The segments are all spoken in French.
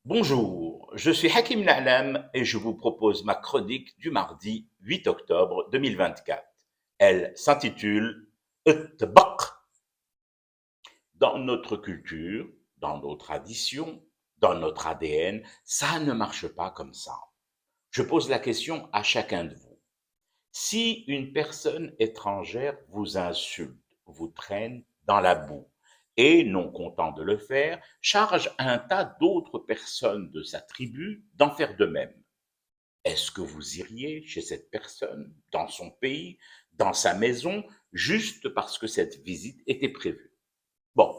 Bonjour, je suis Hakim Na'lam et je vous propose ma chronique du mardi 8 octobre 2024. Elle s'intitule Tbaq. Dans notre culture, dans nos traditions, dans notre ADN, ça ne marche pas comme ça. Je pose la question à chacun de vous. Si une personne étrangère vous insulte, vous traîne dans la boue, et non content de le faire, charge un tas d'autres personnes de sa tribu d'en faire de même. Est-ce que vous iriez chez cette personne, dans son pays, dans sa maison, juste parce que cette visite était prévue? Bon,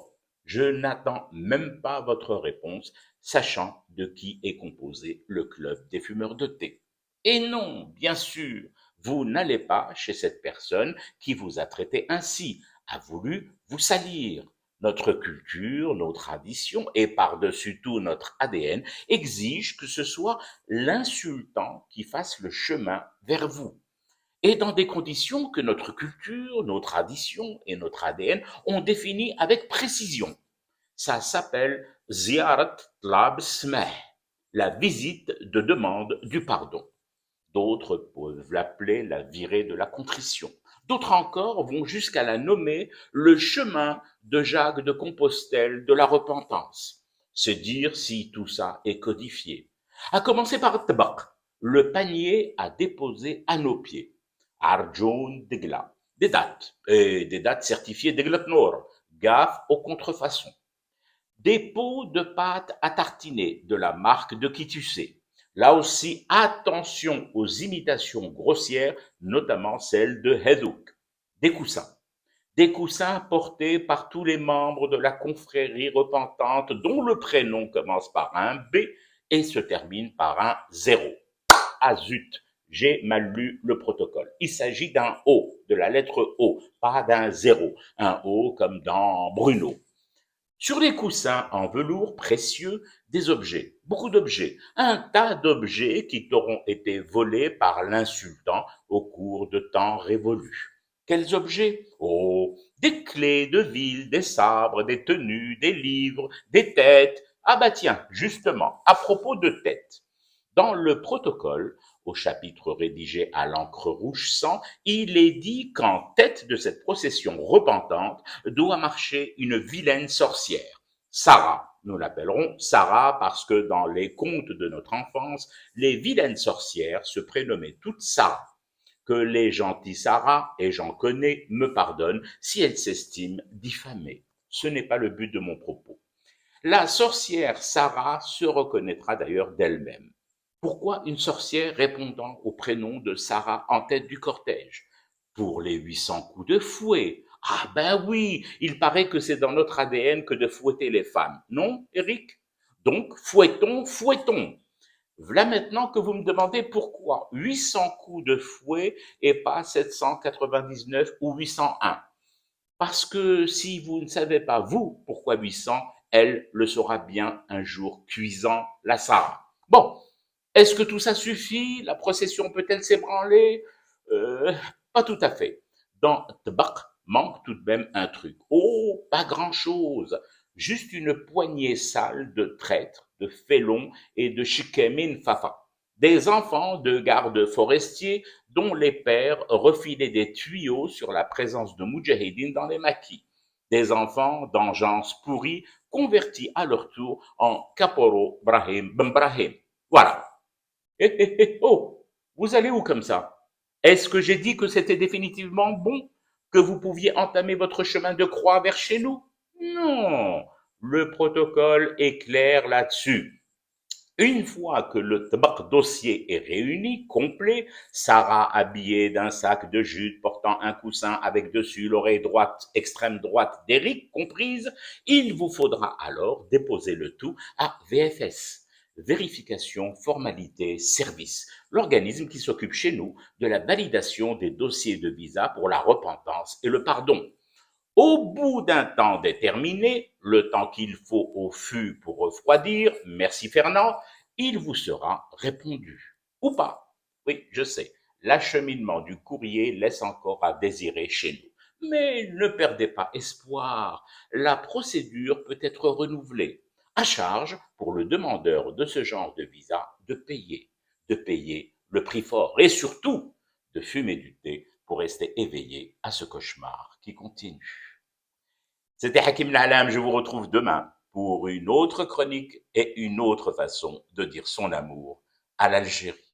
je n'attends même pas votre réponse, sachant de qui est composé le club des fumeurs de thé. Et non, bien sûr, vous n'allez pas chez cette personne qui vous a traité ainsi, a voulu vous salir. Notre culture, nos traditions et par-dessus tout notre ADN exigent que ce soit l'insultant qui fasse le chemin vers vous et dans des conditions que notre culture, nos traditions et notre ADN ont définies avec précision. Ça s'appelle Ziyarat Tlab Smeh, la visite de demande du pardon. D'autres peuvent l'appeler la virée de la contrition. D'autres encore vont jusqu'à la nommer le chemin de Jacques de Compostelle de la repentance. C'est dire si tout ça est codifié. À commencer par Tabak, le panier à déposer à nos pieds. Arjoun Degla, des dates, et des dates certifiées Deglat Nord, gaffe aux contrefaçons. Des pots de pâte à tartiner de la marque de qui tu sais. Là aussi, attention aux imitations grossières, notamment celles de Hedouk. Des coussins. Des coussins portés par tous les membres de la confrérie repentante dont le prénom commence par un B et se termine par un 0. Ah zut, j'ai mal lu le protocole. Il s'agit d'un O, de la lettre O, pas d'un 0. Un O comme dans Bruno. Sur les coussins en velours précieux, des objets, beaucoup d'objets, un tas d'objets qui t'auront été volés par l'insultant au cours de temps révolus. Quels objets? Oh, des clés de ville, des sabres, des tenues, des livres, des têtes. Ah bah tiens, justement, à propos de têtes. Dans le protocole, au chapitre rédigé à l'encre rouge sang, il est dit qu'en tête de cette procession repentante doit marcher une vilaine sorcière. Sarah, nous l'appellerons Sarah parce que dans les contes de notre enfance, les vilaines sorcières se prénommaient toutes Sarah. Que les gentils Sarah, et j'en connais, me pardonnent si elles s'estiment diffamées. Ce n'est pas le but de mon propos. La sorcière Sarah se reconnaîtra d'ailleurs d'elle-même. Pourquoi une sorcière répondant au prénom de Sarah en tête du cortège? Pour les 800 coups de fouet. Ah ben oui, il paraît que c'est dans notre ADN que de fouetter les femmes. Non, Eric? Donc, fouettons, fouettons. Voilà maintenant que vous me demandez pourquoi 800 coups de fouet et pas 799 ou 801. Parce que si vous ne savez pas, vous, pourquoi 800, elle le saura bien un jour cuisant la Sarah. Bon, est-ce que tout ça suffit? La procession peut-elle s'ébranler? Pas tout à fait. Dans Tbaq manque tout de même un truc. Oh, pas grand-chose. Juste une poignée sale de traîtres, de félons et de shikemin fafa. Des enfants de gardes forestiers dont les pères refilaient des tuyaux sur la présence de Moudjahidine dans les maquis. Des enfants d'engeance pourrie convertis à leur tour en Kaporo Brahim Ben Brahim. Voilà. Oh, vous allez où comme ça? Est-ce que j'ai dit que c'était définitivement bon? Que vous pouviez entamer votre chemin de croix vers chez nous? Non, le protocole est clair là-dessus. Une fois que le dossier est réuni, complet, Sarah habillée d'un sac de jute portant un coussin avec dessus l'oreille droite, extrême droite d'Eric comprise, il vous faudra alors déposer le tout à VFS. Vérification, formalité, service, l'organisme qui s'occupe chez nous de la validation des dossiers de visa pour la repentance et le pardon. Au bout d'un temps déterminé, le temps qu'il faut au fût pour refroidir, merci Fernand, il vous sera répondu. Ou pas. Oui, je sais, l'acheminement du courrier laisse encore à désirer chez nous. Mais ne perdez pas espoir, la procédure peut être renouvelée. À charge pour le demandeur de ce genre de visa de payer le prix fort et surtout de fumer du thé pour rester éveillé à ce cauchemar qui continue. C'était Hakim Nahlam, je vous retrouve demain pour une autre chronique et une autre façon de dire son amour à l'Algérie.